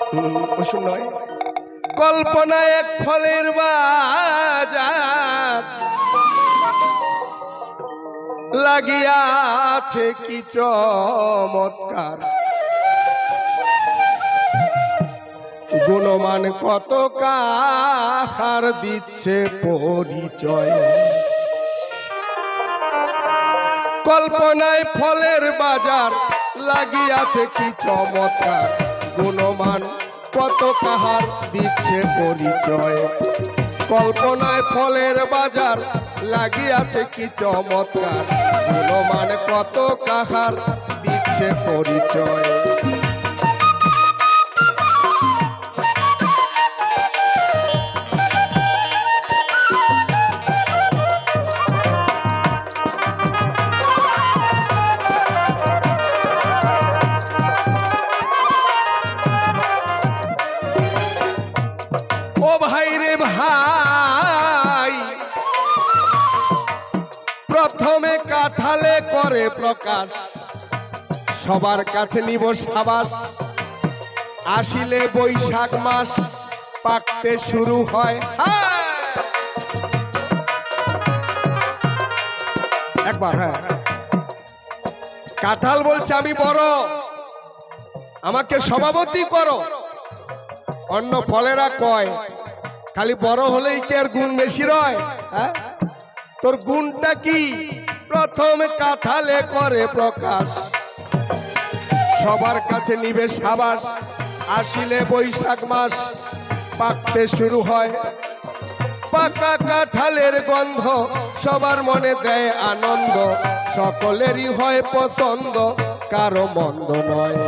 ওষুধ নয়, কল্পনা এক ফলের বাজার লাগিয়াছে কি চমৎকার, গুণমান কত কাহার দিচ্ছে পরিচয়। কল্পনায় ফলের বাজার লাগিয়াছে কি চমৎকার, গুণমান কত কাহার দিচ্ছে পরিচয়। কল্পনায় ফলের বাজার লাগিয়াছে কি চমৎকার, গুণমান কত কাহার দিচ্ছে পরিচয়। ও ভাই রে ভাই, প্রথমে কাঁঠালে করে প্রকাশ, সবার কাছে নিব সাবাস। আসিলে বৈশাখ মাস পাকতে শুরু হয়। একবার হ্যাঁ, কাঁঠাল বলছে আমি বড়, আমাকে সভাপতি করো। অন্য ফলেরা কয় খালি বড় হলেই কি আর গুণ বেশি রয়? হ্যাঁ, তোর গুণটা কি? প্রথম কাঁঠালে করে প্রকাশ, সবার কাছে নিবে সাবাস। আসিলে বৈশাখ মাস পাকতে শুরু হয়। পাকা কাঁঠালের গন্ধ সবার মনে দেয় আনন্দ, সকলেরই হয় পছন্দ, কারো মন্দ নয়।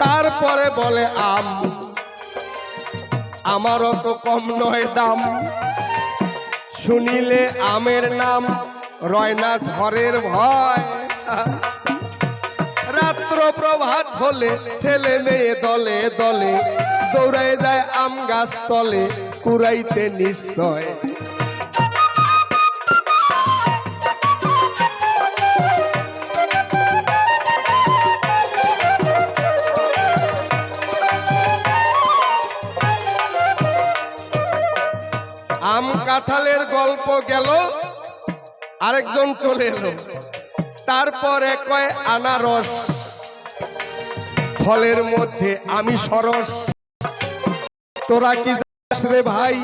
তারপরে বলে আম, আমারও তো কম নয় দাম। শুনিলে আমের নাম রয় না ঝড়ের ভয়। রাত্র প্রভাত হলে ছেলে মেয়ে দলে দলে দৌড়ায় যায় আম গাছ তলে কুড়াইতে নিশ্চয়। আম কাঁঠালের গল্প গেল, আরেকজন চলে এলো। তারপরে কয় আনারস, ফলের মধ্যে আমি সরস। তোরা কি জানিস রে ভাই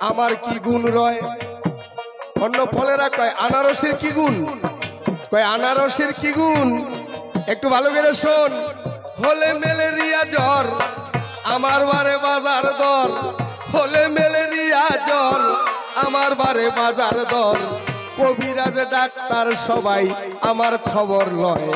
আমার কি গুণ রয়? অন্য ফলেরা কয় আনারসের কি গুণ? কয় আনারসের কি গুণ? একটু ভালো করে শোন। হলে ম্যালেরিয়া জ্বর আমার বারে বাজার দর, হলে ম্যালেরিয়া জ্বর আমার বারে বাজার দর। কবিরাজ ডাক্তার সবাই আমার খবর লয়।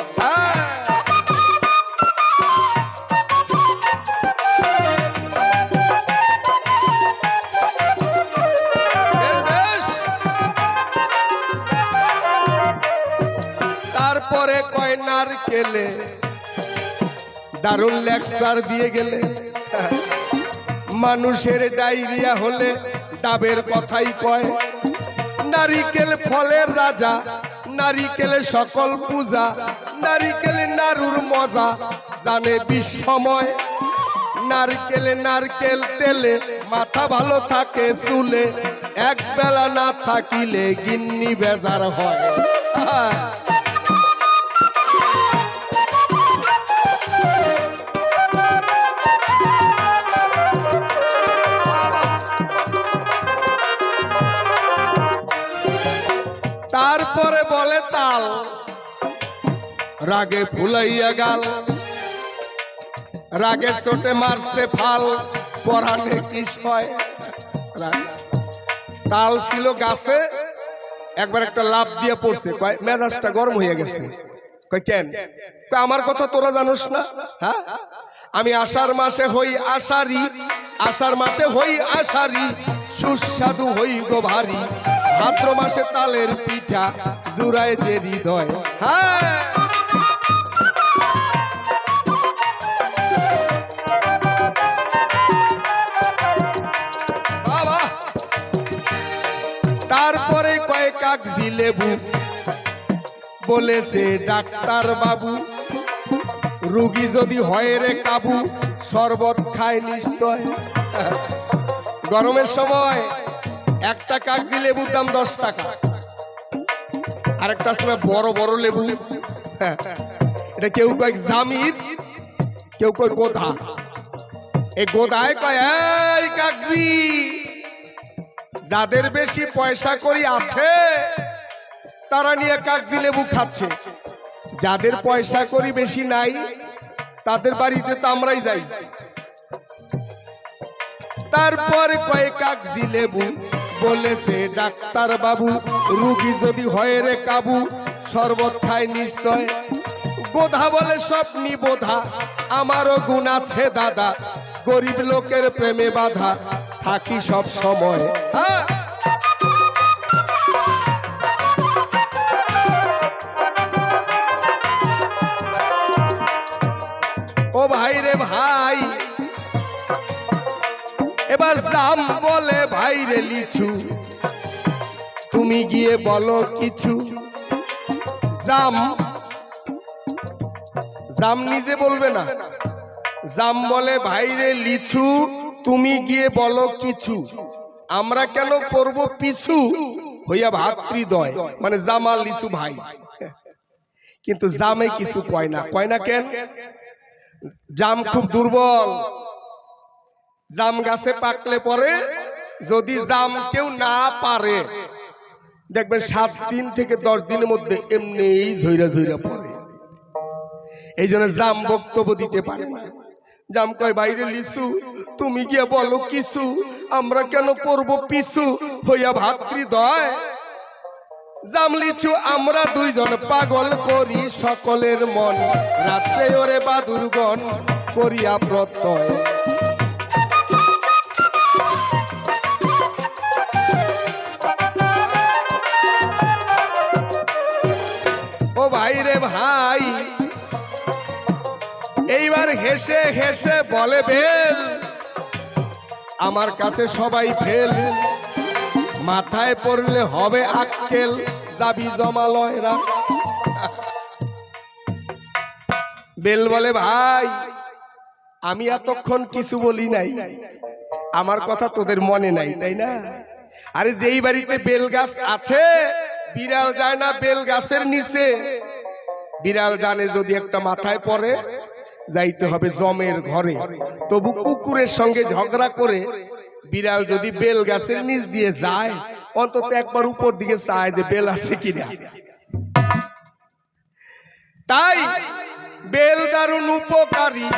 তারপরে কয় নারকেলে দারুণ লেকচার দিয়ে গেলে। মানুষের ডায়রিয়া হলে ডাবের কথাই কয়। নারিকেল ফলের রাজা, নারিকেলে সকল পূজা, নারিকেলে নাড়ুর মজা জানে বিস্ময়। নারকেলে নারকেল তেলে মাথা ভালো থাকে চুলে, এক বেলা না থাকিলে গিন্নি বেজার হয়। তারপরে বলে তাল, রাগে ফুলাইয়া গাল, রাগে চোটে মারছে ফাল, পরাণে কিস হয়। তাল ছিল গাছে, একবার একটা লাভ দিয়ে পড়ছে, মেজাজটা গরম হয়ে গেছে। কই কেন? আমার কথা তোরা জানোস না? হ্যাঁ, আমি আষাঢ় মাসে হই আষাঢ়ি, আষাঢ় মাসে হই আষাঢ়ি, সুস্বাদু হই গো ভারী। ভাদ্র মাসে তালের পিঠা জুড়ায় যে হৃদয়। হ্যাঁ, কাগজি লেবু বলেছে ডাক্তার বাবু, রোগী যদি হয় রে কাবু শরবত খায় নিশ্চয়। গরমের সময় একটা কাগজি লেবুর দাম 10 টাকা, আরেকটা সময় বড় বড় লেবু, এটা কেউ কয় জামির, কেউ কয় গোধা। এই গোধায় কয় এই কাগজি, যাদের বেশি পয়সা করি আছে তারা নিয়ে কাগজি লেবু খাচ্ছে, যাদের পয়সা করি বেশি নাই তাদের বাড়িতে তো আমরাই যাই। তারপর কয় কাগজি লেবু বলেছে ডাক্তার বাবু, রোগী যদি হয় রে কাবু শরবত খায় নিশ্চয়। গোধা বলে স্বপ্নি বোধা, আমারও গুণ আছে দাদা, গরিব লোকের প্রেমে বাধা থাকি সব সময়। ও ভাই রে ভাই, এবার জাম বলে ভাই রে লিচু, তুমি গিয়ে বলো কিছু। জাম জাম নিজে বলবে না, জাম বলে ভাই রে লিচু, তুমি গিয়ে বলো কিছু। আমরা কেন করব পিছু হইয়া ভাতৃদয়, মানে জামাল লিচু ভাই। কিন্তু জামে কিছু কয় না, কয় না কেন? জাম খুব দুর্বল, জাম গাছে পাকলে পরে যদি জাম কেউ না পারে দেখবেন 7 দিন থেকে 10 দিনের মধ্যে এমনিই ঝইরা ঝইরা পড়ে। এই জন্য জাম বক্তব্য দিতে পারে না। জাম কয় বাইরে লিচু, তুমি গিয়ে বলো কিছু, আমরা কেন করব পিছু হইয়া ভাতৃদয়। জাম লিচু আমরা দুইজন পাগল করি সকলের মন, রাত্রে ওরে বাদুরগণ করিয়া প্রত্যয়। ও ভাই রে ভাই, এইবার হেসে হেসে বলে বেল, আমার কাছে সবাই ফেল, মাথায় পড়লে হবে আক্কেল, যাবি জমালয়রা। বেল বলে ভাই আমি এতক্ষণ কিছু বলি নাই, আমার কথা তোদের মনে নাই তাই না? আরে যেই বাড়িতে বেল গাছ আছে বিড়াল যায় না বেল গাছের নিচে, বিড়াল জানে যদি একটা মাথায় পড়ে যাইতে হবে জমের ঘরে। তবু কুকুরের সঙ্গে ঝগড়া করে বিড়াল যদি বেল গাছের নিচ দিয়ে যায় অন্তত একবার উপর দিকে চায় যে বেল আছে কিনা। তাই বেল দারুণ উপকারী,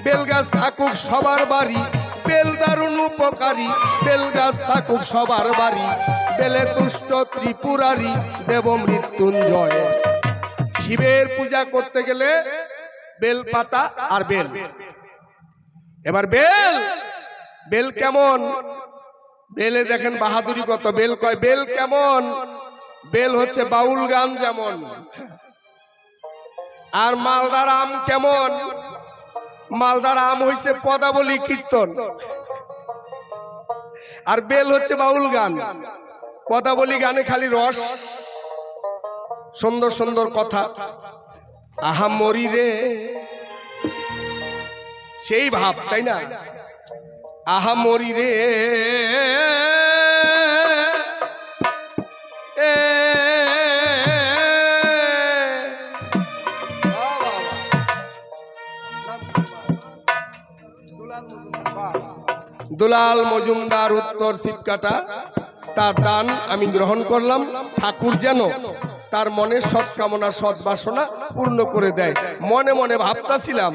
বেল গাছ থাকুক সবার বাড়ি, বেল দারুণ উপকারী, বেল গাছ থাকুক সবার বাড়ি, বেলে তুষ্ট ত্রিপুরারি দেব মৃত্যুঞ্জয়। শিবের পূজা করতে গেলে বেল পাতা আর বেল। এবার বেল বেল কেমন, বেলে দেখেন বাহাদুরি কত। বেল কয় বেল কেমন, বেল হচ্ছে বাউল গান যেমন। আর মালদার আম কেমন, মালদার আম হইছে পদাবলী কীর্তন, আর বেল হচ্ছে বাউল গান। পদাবলী গানে খালি রস, সুন্দর সুন্দর কথা, আহা মরি রে সেই ভাব, তাই না? আহা মরি রে দুলাল মজুমদার, উত্তর শিবকাটা। তার দান আমি গ্রহণ করলাম। ঠাকুর যেন তার মনের সৎ কামনা সৎ বাসনা পূর্ণ করে দেয়। মনে মনে ভাবতাছিলাম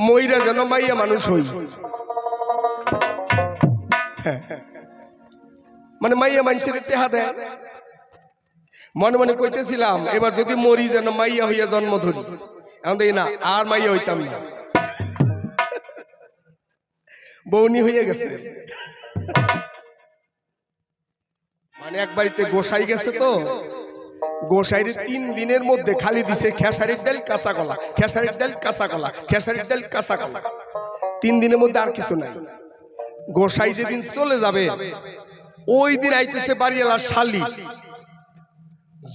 মইরা যেন মাইয়া মানুষ হই, মানে মাইয়া মানুষের টেহা দেয়। মনে মনে কইতেছিলাম এবার যদি মরি যেন মাইয়া হইয়া জন্ম ধরি। এখন না আর মাইয়া হইতাম না, বৌনি হয়ে গেছে। মানে এক বাড়িতে গোসাই গেছে, তো গোসাইয়ের 3 দিনের মধ্যে খালি দিছে খেসারির ডাল কাঁচা কলা, খেসারির ডাল কাঁচা কলা, খেসারির ডাল কাঁচা কলা। 3 দিনের মধ্যে আর কিছু নাই। গোসাই যেদিন চলে যাবে ওই দিন আইতেছে বাড়িওয়ালা শালি,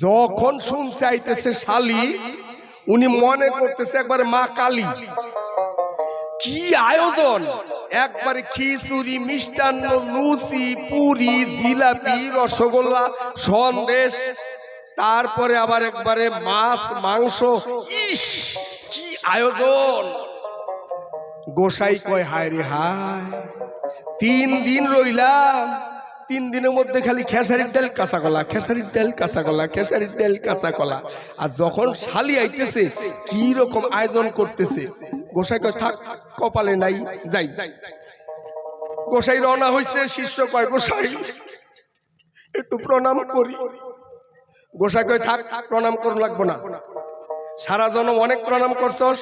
যখন শুনছে আইতেছে শালি, উনি মনে করতেছে একবারে মা কালী। কি আয়োজন, একবারে খিচুড়ি, মিষ্টান্ন, লুচি, পুরি, জিলাপি, রসগোল্লা, সন্দেশ, তারপরে আবার একবারে মাছ, মাংস। ইস কি আয়োজন! গোসাই কয় হায় রে হায়, 3 দিন রইলাম, 3 দিনের মধ্যে খালি খেসারির ডাল কাঁচা কলা, খেসারির ডাল কাঁচা কলা, খেসারির ডাল কাঁচা কলা। আর যখন শালি আইতেছে কি রকম আয়োজন করতেছে, গোসাই কয় থাক কপালে নাই, যাই। গোসাই রওনা হইছে, শিষ্য কয় গোসাই একটু প্রণাম করি। গোসাই কয় থাক প্রণাম করুন লাগবো না, সারা জনম অনেক প্রণাম করছস,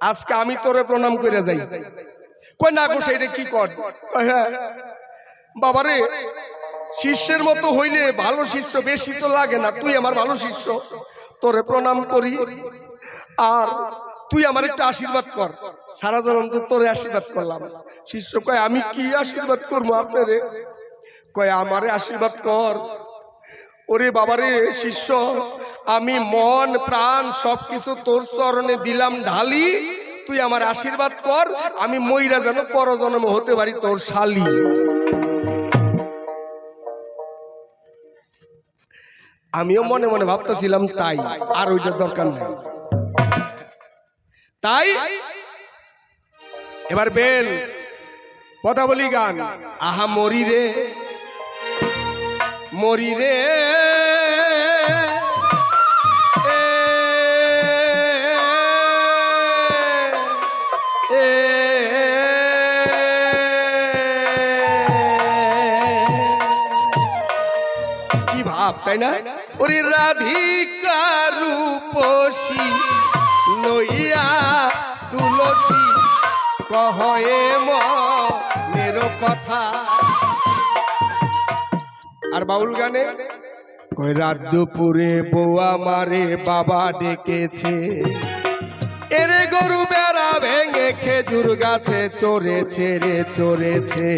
আজকে আমি তোরে প্রণাম করে যাই। কয় না গোসাই রে কি কর? হ্যাঁ বাবারে, শিষ্যের মতো হইলে ভালো শিষ্য বেশি তো লাগে না, তুই আমার ভালো শিষ্য, তোরে প্রণাম করি, আর তুই আমার একটা আশীর্বাদ কর, সারা জনম তো তোরে আশীর্বাদ করলাম। শিষ্য কয় আমি কি আশীর্বাদ করবো আপনারে? কয় আমারে আশীর্বাদ কর। ওরে বাবারে শিষ্য, আমি মন প্রাণ সবকিছু তোর চরণে দিলাম ঢালি, তুই আমার আশীর্বাদ কর, আমি মইরা যেন পরজন্ম হতে পারি তোর শালি। আমিও মনে মনে ভাবতেছিলাম তাই, আর ওইটার দরকার নাই। তাই এবার বেল কথা বলি গান, আহা মরি রে মরি রে কি ভাব, তাই না? ওরে রাধিকা রূপসী লইয়া তুলসী কহে মনের কথা। আর বাউল গানে কই রাত দুপুরে বউ আমারে বাবা ডেকেছে, এরে গরু বেড়া ভেঙে খেজুর গাছে চড়েছে রে চড়েছে,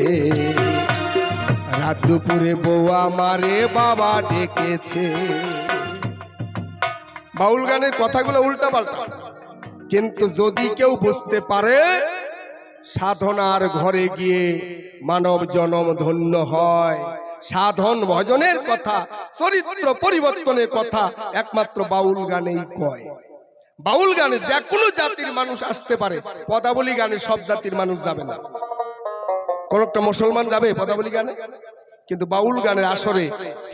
রাত দুপুরে বউ আমারে বাবা ডেকেছে। বাউল গানের কথাগুলো উল্টা পাল্টা, কিন্তু যদি কেউ বুঝতে পারে সাধনার ঘরে গিয়ে মানব জনম ধন্য হয়, সাধন ভজনের কথা, চরিত্র পরিবর্তনের কথা একমাত্র বাউল গানেই কয়। বাউল গানে যে কোনো জাতির মানুষ আসতে পারে, পদাবলী গানে সব জাতির মানুষ যাবে না। কোন একটা মুসলমান যাবে পদাবলী গানে, কিন্তু বাউল গানের আসরে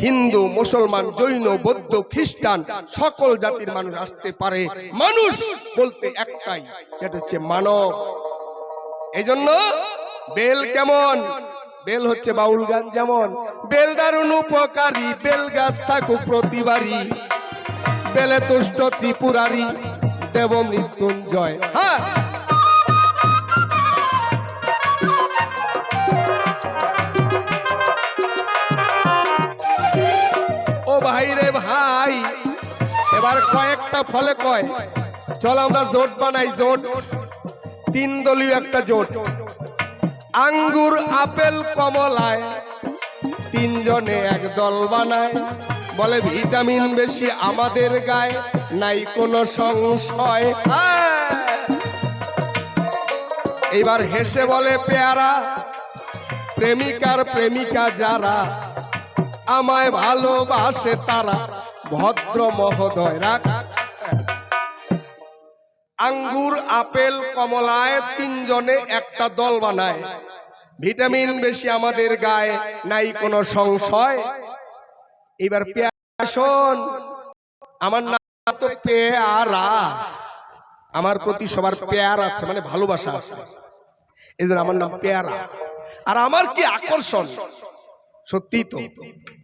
হিন্দু, মুসলমান, জৈন, বৌদ্ধ, খ্রিস্টান সকল জাতির মানুষ আসতে পারে। মানুষ বলতে একটাই, যেটা হচ্ছে মানব। এই জন্য বেল কেমন, বেল হচ্ছে বাউল গান যেমন, বেল দারুণ উপকারী, বেল গাছ থাকুক প্রতিবারী, বেলে তুষ্ট ত্রিপুরারি দেব মৃত্যুঞ্জয়। হ্যাঁ ও ভাই রে ভাই, এবার কয়েকটা ফলে কয় চল আমরা জোট বানাই, জোট 3 দলীয় একটা জোট, আঙ্গুর আপেল কমলায় 3 জনে এক দল বানায়, বলে ভিটামিন বেশি আমাদের গায়ে নাই কোনো সংশয়। এইবার হেসে বলে পেয়ারা, প্রেমিকার প্রেমিকা যারা আমায় ভালোবাসে তারা ভদ্র মহোদয় রাখ। আঙ্গুর আপেল কমলায় 3 জনে একটা দল বানায়, ভিটামিন বেশি আমাদের গায়ে নাই কোনো সংশয়। এবার পেয়ারা শোন, আমার নাম তো পেয়ারা, আমার প্রতি সবার পেয়ার আছে, মানে ভালোবাসা আছে, এই জন্য আমার নাম পেয়ারা। আর আমার কি আকর্ষণ, সত্যি তো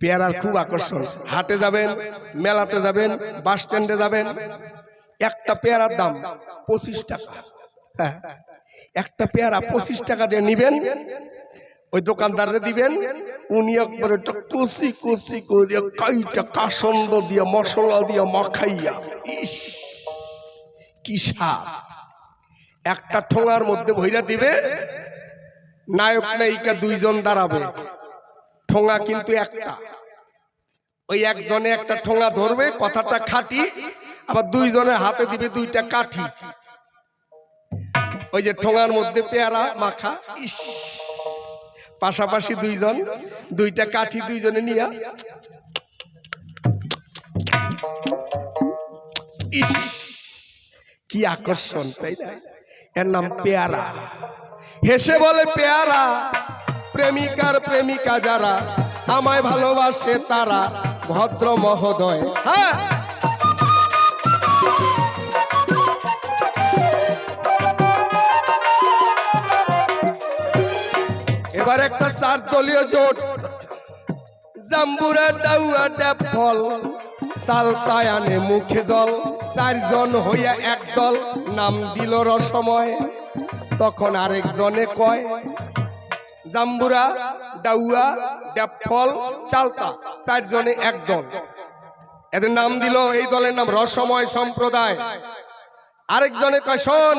পেয়ারার খুব আকর্ষণ। হাটে যাবেন, মেলাতে যাবেন, বাস স্ট্যান্ডে যাবেন, একটা পেয়ারার দাম 25 টাকা। হ্যাঁ, একটা পেয়ারা 25 টাকা দিয়ে নিবেন, ওই দোকানদারে দিবেন, উনি একবারে কষি কষি করে কাইটা কাসন্দ দিয়ে মশলা দিয়ে মাখাইয়া, ইস কি স্বাদ, একটা ঠোঙার মধ্যে ভইরা দিবে, নায়ক নায়িকা 2 জন দাঁড়াবে, ঠোঙা কিন্তু একটা, ওই একজনে একটা ঠোঙা ধরবে, কথাটা খাঁটি, আবার দুইজনের হাতে দিবে দুইটা কাঠি, ওই যে ঠোঙার মধ্যে পেয়ারা মাখা, ইস, পাশাপাশি দুইজন, দুইটা কাঠি দুইজনে নিয়া, ইস কি আকর্ষণ, তাই না? এর নাম পেয়ারা। হেসে বলে পেয়ারা, প্রেমিকার প্রেমিকা যারা, আমায় ভালোবাসে তারা ভদ্র মহোদয়। হ্যাঁ, এবার একটা 4 দলীয় জোট, জাম্বুরা ডাউয়া ড্যাব ফল, সালতায় আনে মুখে জল, 4 জন হইয়া এক দল, নাম দিল রসময়। তখন আরেকজনে কয়, জাম্বুরা ডাউয়া ড্যাব ফল চালতা, 4 জনে এক দল, এদের নাম দিল, এই দলের নাম রসময় সম্প্রদায়। আরেকজনে কয়, শোন,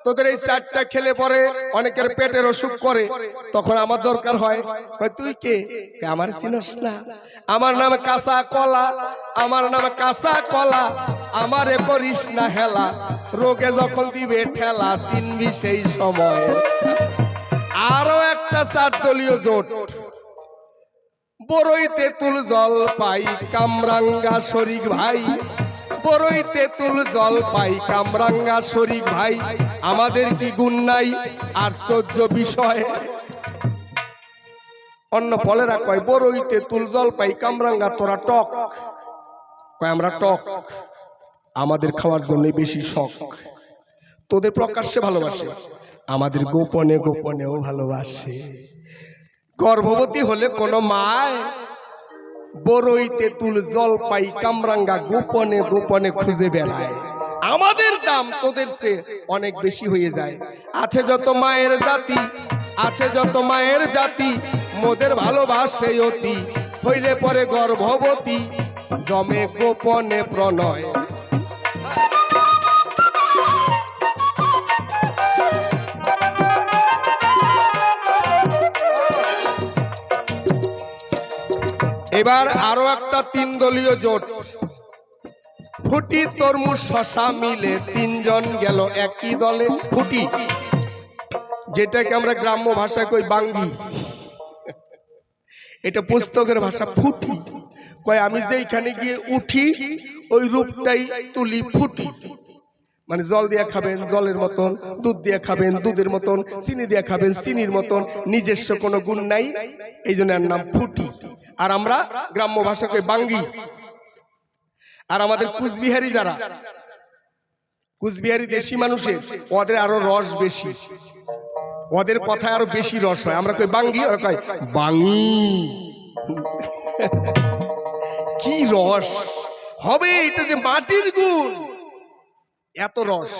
তোদের এই 4টা খেলে পরে অনেকের পেটের অসুখ করে, তখন আমার দরকার হয়, তুই কে? আমার চিনস না, আমার নাম কাঁচা কলা, আমার নাম কাঁচা কলা, আমারে করিস না হেলা, রোগে যখন দিবে ঠেলা, চিনবি সেই সময়। আরো একটা 4 দলীয় জোট, বড়ই তেঁতুল জল পাই কামরাঙ্গা শরিক ভাই, বড়ই তেঁতুল জল পাই কামরাঙ্গা শরিক ভাই, আমাদের কি গুণ নাই আশ্চর্য বিষয়। অন্য ফলেরা কয়, বড়ই তেঁতুল জল পাই কামরাঙ্গা, তোরা টক, কয় আমরা টক, আমাদের খাওয়ার জন্য বেশি শখ। তোদের প্রকাশ্যে ভালোবাসে, আমাদের গোপনে গোপনেও ভালোবাসে। গর্ভবতী হলে কোনো মায় বড়ই তেঁতুল জল পাই কামরাঙ্গা গোপনে গোপনে খুঁজে বেড়ায়, আমাদের দাম তোদের চেয়ে অনেক বেশি হয়ে যায়। আছে যত মায়ের জাতি, আছে যত মায়ের জাতি, মোদের ভালোবাসে অতি, হইলে পরে গর্ভবতী, জমে গোপনে প্রণয়। এবার আরো একটা 3 দলীয় জোট, ফুটি তরমুজ শশা মিলে 3 জন গেল একই দলে। ফুটি, যেটাকে আমরা গ্রাম্য ভাষায় কই বাঙ্গি, এটা পুস্তকের ভাষা। ফুটি কয় আমি যেখানে গিয়ে উঠি ওই রূপটাই তুলি ফুটি, মানে জল দিয়ে খাবেন জলের মতন, দুধ দিয়ে খাবেন দুধের মতন, চিনি দিয়ে খাবেন চিনির মতন, নিজস্ব কোনো গুণ নাই, এই জন্য এর নাম ফুটি। আর আমরা গ্রাম্য ভাষাকে বাঙ্গি। আর আমাদের কুচবিহারি যারা, কুচবিহারি দেশি মানুষের, ওদের আরো রস বেশি, ওদের কথায় আরো বেশি রস হয়। আমরা কই বাঙ্গি, ওরা কয় বাঙ্গি। কি রস হবে এটা, যে মাটির গুণ, এত রস।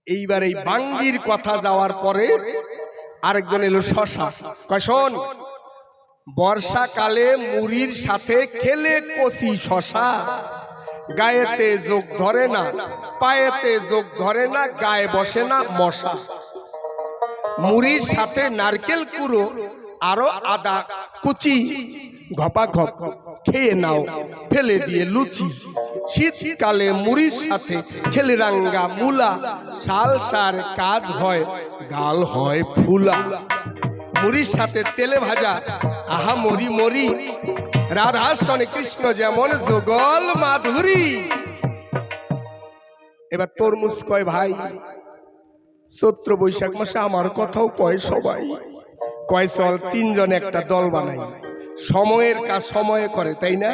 এইবার এই বাঙ্গির কথা যাওয়ার পরে আরেকজন এলো শশা, কয় শোন, বর্ষাকালে মুড়ির সাথে খেলে কচি শশা, গায়েতে যোগ ধরে না, পায়েতে যোগ ধরে না, গায়ে বসে না মশা। মুড়ির সাথে নারকেল কুড়ো আরো আদা কুচি, ঘপা ঘপ খেয়ে নাও ফেলে দিয়ে লুচি। শীতকালে মুড়ির সাথে খেলে রাঙ্গা মূলা, সালসার কাজ হয় গাল হয় ফুলা। মুড়ির সাথে তেলে ভাজা, আহা মরি মরি, রাধার সনে কৃষ্ণ যেমন যুগল মাধুরী। এবার তরমুজ কয়, ভাই চৈত্র বৈশাখ মাসে আমার কথাও কয় সবাই, কয় চল 3 জন একটা দল বানাই, সময়ের কাজ সময়ে করে, তাই না?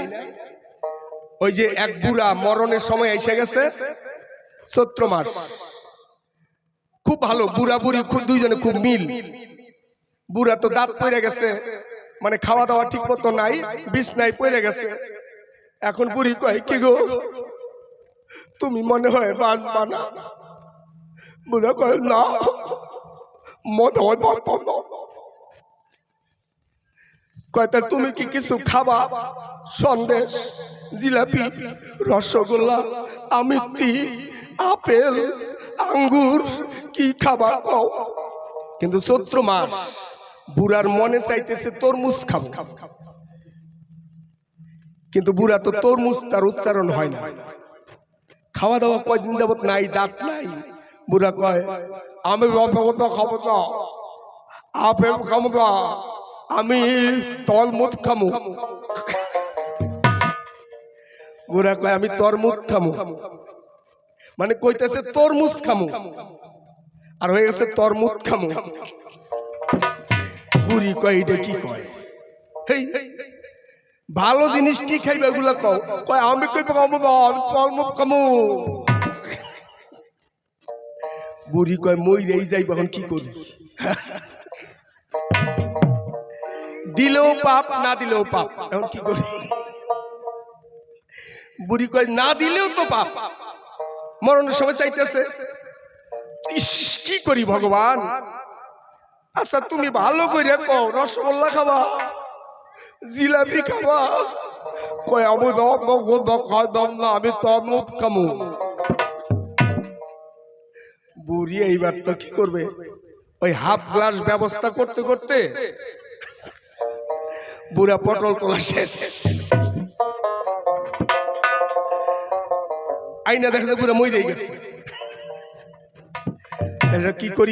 ওই যে এক বুড়া মরণের সময় এসে গেছে, চৈত্র মাস খুব ভালো, বুড়া বুড়ি খুব 2 জনে খুব মিল। বুড়া তো দাঁত পড়ে গেছে, মানে খাওয়া দাওয়া ঠিক মতো নাই, বিছনায় পড়ে গেছে। এখন বুড়ি কয়, কি গো তুমি মনে হয় বাঁচবা না? বুড়া কয়, না মনে হয় বাঁচব না। কয়, তা তুমি কি কিছু খাবা? সন্দেশ, জিলাপি, রসগোল্লা, আমিত্তি, আপেল, আঙ্গুর কি খাবা কও? কিন্তু চৈত্র মাস বুড়ার মনে চাইতেছে তরমুজ খাবো, কিন্তু বুড়া তো তরমুজ তার উচ্চারণ হয় না। খাওয়া দাওয়া কয়দিন যাবত নাই, দাঁত নাই। বুড়া কয় আমি খাবো না, আপেল খাবো না, আমি তরমুজ খামু। বুড়া কয় আমি তরমুজ খামু, মানে কইতেছে তরমুজ খামু, আর হয়ে গেছে তরমুজ খামু। বুড়ি কয় এটা কি কয়? হেই ভালো জিনিস কি খাইবে এগুলা কও? কয় আমি কই খাবো না, আমি তরমুজ খামু। বুড়ি কয় মইরেই যাই, এখন কি করি? দিলেও পাপ, না দিলেও পাপ, এখন কি করি? বুড়ি কয় না দিলেও তো পাপ, মরণের সময় চাইতেছে। ইস কি করি ভগবান? আচ্ছা তুমি ভালো করে কও, রসগোল্লা খাবা, জিলাপি খাবা? কয় আমি দম না, আমি তরমুজ খামু। বুড়ি এইবার তো কি করবে? ওই হাফ গ্লাস ব্যবস্থা করতে করতে বুড়া পটল তোলা শেষ। আইনা দেখা যায় বুড়া মইরেই গেছে। এটা কি করি?